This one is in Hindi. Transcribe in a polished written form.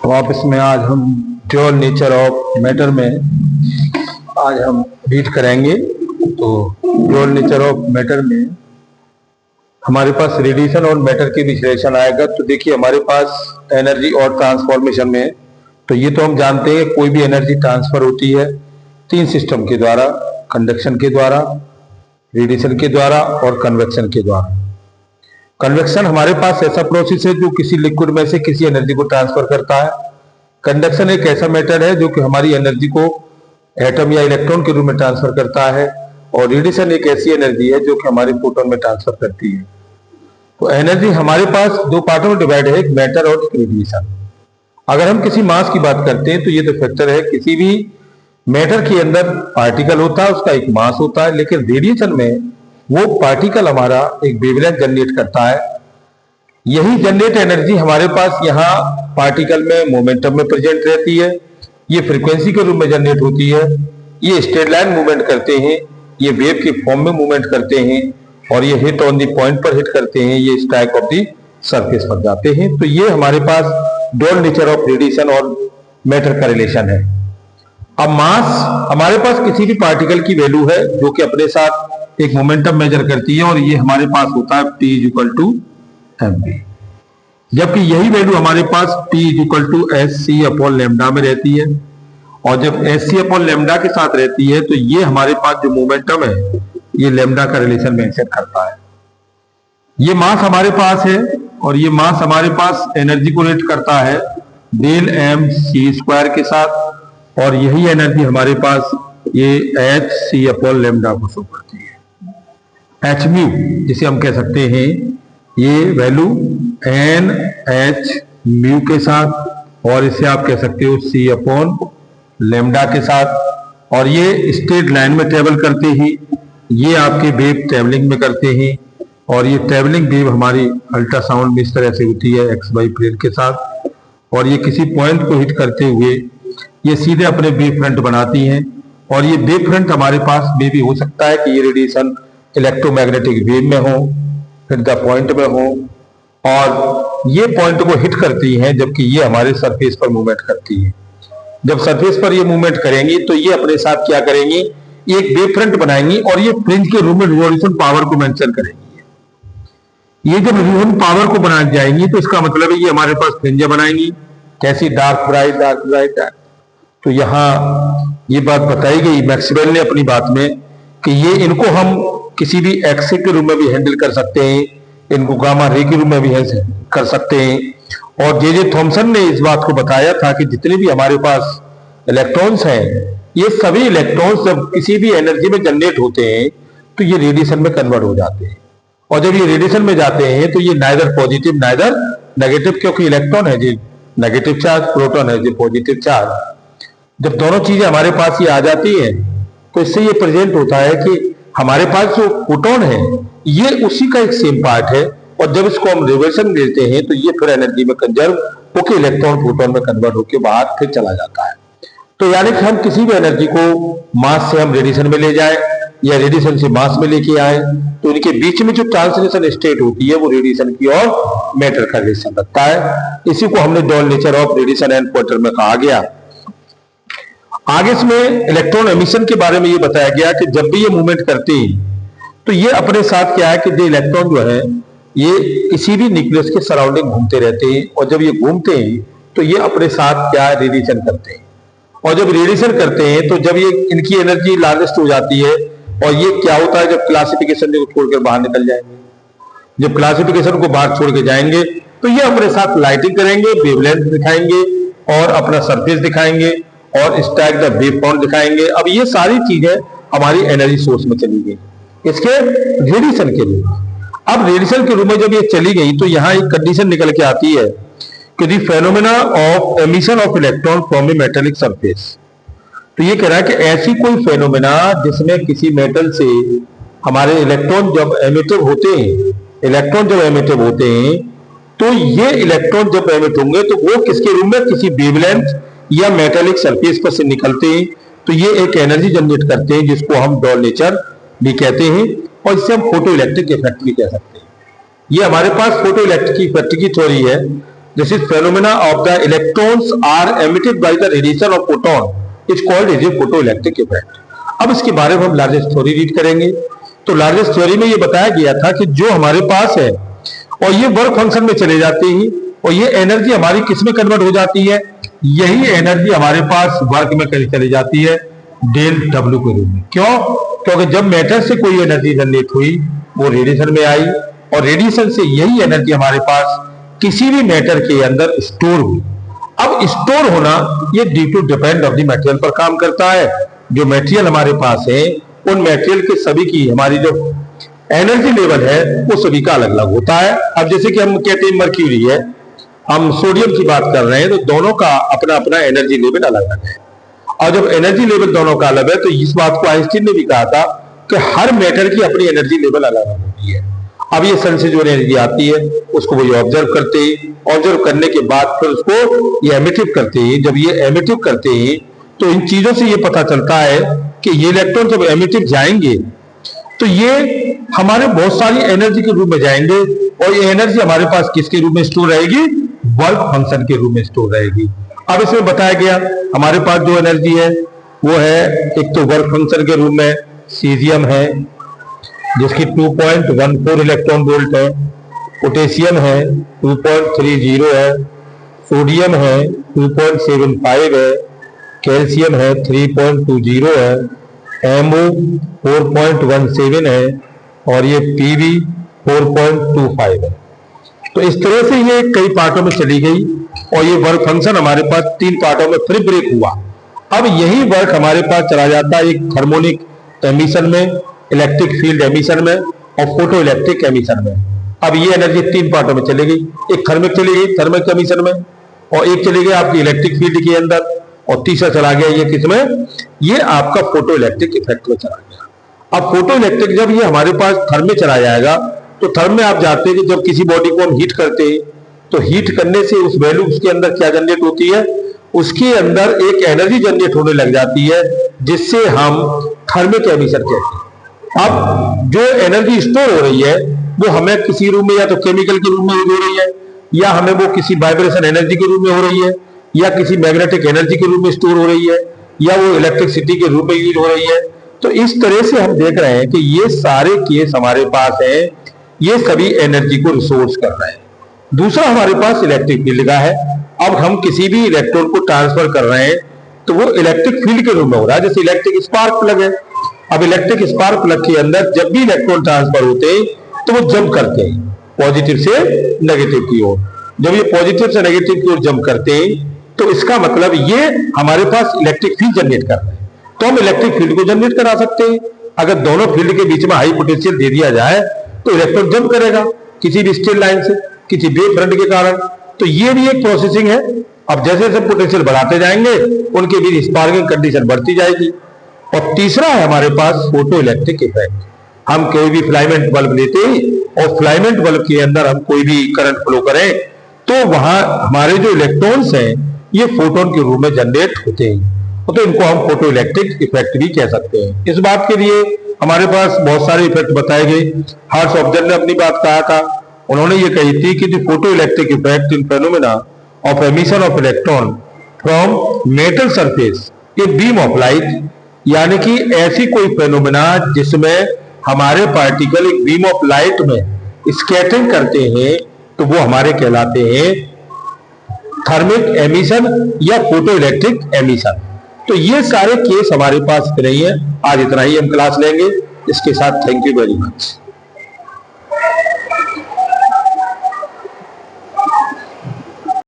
तो आप इसमें आज हम ड्यूअल नेचर ऑफ मैटर में आज हम रीड करेंगे। तो ड्यूअल नेचर ऑफ मैटर में हमारे पास रेडिएशन और मैटर के विश्लेषण आएगा। तो देखिए हमारे पास एनर्जी और ट्रांसफॉर्मेशन में, तो ये तो हम जानते हैं कोई भी एनर्जी ट्रांसफर होती है तीन सिस्टम के द्वारा, कंडक्शन के द्वारा, रेडिएशन के द्वारा और कन्वेक्शन के द्वारा। कन्वेक्शन हमारे पास ऐसा प्रोसेस है जो किसी लिक्विड में से किसी एनर्जी को ट्रांसफर करता है। कंडक्शन एक ऐसा मैटर है जो कि हमारी एनर्जी को एटम या इलेक्ट्रॉन के रूप में ट्रांसफर करता है। और रेडिएशन एक ऐसी एनर्जी है जो कि हमारे फोटोन में ट्रांसफर करती है। तो एनर्जी हमारे पास दो पार्टों में डिवाइड है, एक मैटर और एक रेडिएशन। अगर हम किसी मास की बात करते हैं तो ये तो फैक्टर है, किसी भी मैटर के अंदर पार्टिकल होता है, उसका एक मास होता है, लेकिन रेडिएशन में वो पार्टिकल हमारा एक वेवलेंथ जनरेट करता है। यही जनरेट एनर्जी हमारे पास यहाँ पार्टिकल में मोमेंटम में प्रेजेंट रहती है। ये फ्रीक्वेंसी के रूप में जनरेट होती है। ये स्ट्रेट लाइन मूवमेंट करते हैं, ये वेव के फॉर्म में मूवमेंट करते हैं और ये हिट ऑन दी पॉइंट पर हिट करते हैं, ये स्ट्राइक ऑफ दी सरफेस पर जाते हैं। तो ये हमारे पास ड्यूअल नेचर ऑफ रेडिएशन और मैटर का रिलेशन है। अब मास हमारे पास किसी भी पार्टिकल की वैल्यू है जो कि अपने साथ एक मोमेंटम मेजर करती है और ये हमारे पास होता है P = mv, जबकि यही वैल्यू हमारे पास P = hc/λ में रहती है। और जब hc/λ के साथ रहती है तो ये हमारे पास जो मोमेंटम है ये लैम्डा का रिलेशन मेंशन करता है। ये मास हमारे पास है और ये मास हमारे पास एनर्जी को रेट करता है डेल mc² के साथ, और यही एनर्जी हमारे पास ये hc/λ को शो करती है। h म्यू जिसे हम कह सकते हैं ये वैल्यू NH म्यू के साथ, और इसे आप कह सकते हो c/λ के साथ। और ये स्ट्रेट लाइन में ट्रेवल करते ही ये आपके वेव ट्रेवलिंग में करते हैं, और ये ट्रेवलिंग वेव हमारी अल्ट्रासाउंड में इस तरह से होती है XY प्लेन के साथ, और ये किसी पॉइंट को हिट करते हुए ये सीधे अपने वेव फ्रंट बनाती हैं। और ये वेव फ्रंट हमारे पास में भी हो सकता है कि ये रेडिएशन इलेक्ट्रोमैग्नेटिक वेव में हो, फिर द पॉइंट में हो, और ये पॉइंट को हिट करती हैं, जबकि ये हमारे सरफेस पर मूवमेंट करती है। जब सरफेस पर ये मूवमेंट करेंगी तो ये अपने साथ क्या करेंगी, एक वेव फ्रंट बनाएंगी और ये फ्रिंज के रूप में रिवॉल्यूशन पावर को मेंशन करेंगी। ये जब रिवॉल्यूशन पावर को बनाई जाएंगी तो इसका मतलब है ये हमारे पास फ्रिंज बनाएंगी, कैसी डार्क ब्राइट डार्क ब्राइट। तो यहाँ ये बात बताई गई मैक्सवेल ने अपनी बात में कि ये इनको हम किसी भी एक्स के रूप में भी हैंडल कर सकते हैं, इनको गामा रे के रूप में भी कर सकते हैं। और जे थॉमसन ने इस बात को बताया था कि जितने भी हमारे पास इलेक्ट्रॉन्स हैं, ये सभी इलेक्ट्रॉन्स जब किसी भी एनर्जी में जनरेट होते हैं तो ये रेडिएशन में कन्वर्ट हो जाते हैं। और जब ये रेडिएशन में जाते हैं तो ये नाइदर पॉजिटिव नाइदर नेगेटिव, क्योंकि इलेक्ट्रॉन है जी नेगेटिव चार्ज, प्रोटॉन है जी पॉजिटिव चार्ज। जब दोनों चीजें हमारे पास ये आ जाती हैं तो इससे ये प्रेजेंट होता है कि हमारे पास जो फोटोन है ये उसी का एक सेम पार्ट है, और जब इसको हम रिवर्सन देते हैं तो ये फिर एनर्जी में कंजर्व होकर इलेक्ट्रॉन फोटोन में कन्वर्ट होकर बाहर फिर चला जाता है। तो यानी कि हम किसी भी एनर्जी को मास से हम रेडिएशन में ले जाए या रेडिएशन से मास में लेके आए तो इनके बीच में जो ट्रांसलेशन स्टेट होती है वो रेडिएशन की और मैटर का रिलेशन रखता है। इसी को हमने dual nature of radiation and matter में कहा गया। आगे इसमें इलेक्ट्रॉन एमिशन के बारे में ये बताया गया कि जब भी ये मूवमेंट करते हैं तो ये अपने साथ क्या है कि जो इलेक्ट्रॉन जो है ये किसी भी न्यूक्लियस के सराउंडिंग घूमते रहते हैं, और जब ये घूमते हैं तो ये अपने साथ क्या रेडिएशन करते हैं। और जब रेडिएशन करते हैं तो जब ये इनकी एनर्जी लार्जेस्ट हो जाती है, और ये क्या होता है जब क्लासिफिकेशन को छोड़कर बाहर निकल जाएंगे, जब क्लासिफिकेशन को बाहर छोड़ के जाएंगे तो ये अपने साथ लाइटिंग करेंगे, वेवलेंथ दिखाएंगे और अपना सरफेस दिखाएंगे और स्ट्राइक द वेव फ्रंट दिखाएंगे। अब ये सारी चीजें हमारी एनर्जी सोर्स में चली गई इसके रेडिएशन के लिए। अब रेडिएशन के रूप में जब ये चली गई तो यहाँ एक कंडीशन निकल के आती है कि the phenomena of emission of electron from A metallic surface. तो ये कह रहा है कि ऐसी कोई फेनोमेना जिसमें किसी मेटल से हमारे इलेक्ट्रॉन जब एमिटिव होते हैं, तो ये इलेक्ट्रॉन जब एमिट होंगे तो वो किसके रूप में, किसी वेवलेंथ या मेटेलिक सरफेस पर से निकलते हैं। तो ये एक एनर्जी जनरेट करते हैं जिसको हम ड्यूअल नेचर भी कहते हैं, और इससे हम फोटो इलेक्ट्रिक इफेक्ट भी कह सकते हैं। ये हमारे पास फोटो इलेक्ट्रिक इफेक्ट की थ्योरी है this is phenomena of the electrons are emitted by the radiation of photon is called as a photoelectric effect. अब इसके बारे में हम लार्जेस्ट थ्योरी रीड करेंगे। तो लार्जेस्ट थ्योरी में ये बताया गया था कि जो हमारे पास है और ये वर्क फंक्शन में चले जाते हैं और ये एनर्जी हमारी किस में कन्वर्ट हो जाती है, यही एनर्जी हमारे पास वर्क में चली जाती है डेल डब्ल्यू के रूप में। क्यों? क्योंकि जब मैटर से कोई एनर्जी जनरेट हुई वो रेडिएशन में आई और रेडिएशन से यही एनर्जी हमारे पास किसी भी मैटर के अंदर स्टोर हुई। अब स्टोर होना ये due to depend of the material पर काम करता है। जो मटेरियल हमारे पास है उन मटेरियल के सभी की हमारी जो एनर्जी लेवल है वो सभी का अलग अलग होता है। अब जैसे कि हम कहते हैं मर्क्यूरी है, हम सोडियम की बात कर रहे हैं, तो दोनों का अपना अपना एनर्जी लेवल अलग अलग है। और जब एनर्जी लेवल दोनों का अलग है तो इस बात को आइंस्टीन ने भी कहा था कि हर मैटर की अपनी एनर्जी लेवल अलग अलग होती है। अब ये सन से जो एनर्जी आती है उसको वो ऑब्जर्व करते हैं, ऑब्जर्व करने के बाद फिर उसको ये एमिटिव करते हैं। जब ये एमिटिव करते हैं तो इन चीजों से ये पता चलता है कि ये इलेक्ट्रॉन जब एमिटिव जाएंगे तो ये हमारे बहुत सारी एनर्जी के रूप में जाएंगे और ये एनर्जी हमारे पास किसके रूप में स्टोर रहेगी, वर्क फंक्शन के रूप में स्टोर रहेगी। अब इसमें बताया गया हमारे पास जो एनर्जी है वो है एक तो वर्क फंक्शन के रूप में सीजियम है जिसकी 2.14 इलेक्ट्रॉन वोल्ट है, पोटेशियम है 2.30 है, सोडियम है 2.75 है, कैल्शियम है 3.20 है, एमओ 4.17 है और ये पीवी 4.25 है। तो इस तरह से ये कई पार्टों में चली गई और ये वर्क फंक्शन हमारे पास 3 पार्टों में फिर ब्रेक हुआ। अब यही वर्क हमारे पास चला जाता है एक हार्मोनिक एमिशन में, इलेक्ट्रिक फील्ड एमिशन में और फोटो इलेक्ट्रिक एमिशन में। अब ये एनर्जी 3 पार्टों में चली गई, एक थर्मिक चली गई थर्मिक एमिशन में और एक चली गई आपकी इलेक्ट्रिक फील्ड के अंदर और तीसरा चला गया ये किसमें, ये आपका फोटो इलेक्ट्रिक इफेक्ट में चला गया। अब फोटो इलेक्ट्रिक जब ये हमारे पास थर्म में चला जाएगा तो थर्म में आप जानते हैं कि जब किसी बॉडी को हम हीट करते हैं तो हीट करने से उस वैल्यू उसके अंदर क्या जनरेट होती है, उसके अंदर एक एनर्जी जनरेट होने लग जाती है जिससे हम थर्मिक एमिशन कहते हैं। अब जो एनर्जी स्टोर हो रही है वो हमें किसी रूप में या तो केमिकल के रूप में हो रही है या हमें वो किसी वाइब्रेशन एनर्जी के रूप में हो रही है या किसी मैग्नेटिक एनर्जी के रूप में स्टोर हो रही है या वो इलेक्ट्रिसिटी के रूप में यूज हो रही है। तो इस तरह से हम देख रहे हैं कि ये सारे केस हमारे पास है, ये सभी एनर्जी को रिसोर्स कर रहे हैं। दूसरा हमारे पास इलेक्ट्रिक फील्ड का है। अब हम किसी भी इलेक्ट्रॉन को ट्रांसफर कर रहे हैं तो वो इलेक्ट्रिक फील्ड के रूप में हो रहा है, जैसे इलेक्ट्रिक स्पार्क प्लग है। अब इलेक्ट्रिक स्पार्क प्लग के अंदर जब भी इलेक्ट्रॉन ट्रांसफर होते हैं तो वो जंप करते हैं पॉजिटिव से नेगेटिव की ओर। जब ये पॉजिटिव से नेगेटिव की ओर जंप करते हैं तो इसका मतलब ये हमारे पास इलेक्ट्रिक फील्ड जनरेट कर रहे हैं। तो हम इलेक्ट्रिक फील्ड को जनरेट करा सकते हैं। अगर दोनों फील्ड के बीच में हाई पोटेंशियल दे दिया जाए तो इलेक्ट्रॉन जंप करेगा किसी भी स्ट्रेट लाइन से, किसी वेव फ्रंट के कारण। तो ये भी एक प्रोसेसिंग है। अब जैसे जैसे पोटेंशियल बढ़ाते जाएंगे उनके बीच स्पार्किंग कंडीशन बढ़ती जाएगी। और तीसरा है हमारे पास फोटो इलेक्ट्रिक इफेक्ट। हम कोई भी फिलामेंट बल्ब लेते हैं और फिलामेंट बल्ब के अंदर हम कोई भी करंट फ्लो करें तो वहां हमारे जो इलेक्ट्रॉन्स हैं ये फोटोन के रूप में जनरेट होते हैं, तो इनको हम फोटो इलेक्ट्रिक इफेक्ट भी कह सकते हैं। इस बात के लिए हमारे पास बहुत सारे इफेक्ट बताए गए। हार्ट्स ऑब्जर्व ने अपनी बात कहा था, उन्होंने ये कही थी कि जो photo electric effect in phenomena of emission of electron from metal surface a beam of light, यानी कि ऐसी कोई फेनोमेना जिसमें हमारे पार्टिकल एक बीम ऑफ लाइट में स्कैटरिंग करते हैं तो वो हमारे कहलाते हैं थर्मिक एमिशन या फोटो इलेक्ट्रिक एमिशन। तो ये सारे केस हमारे पास इतने ही है। आज इतना ही हम क्लास लेंगे। इसके साथ थैंक यू वेरी मच।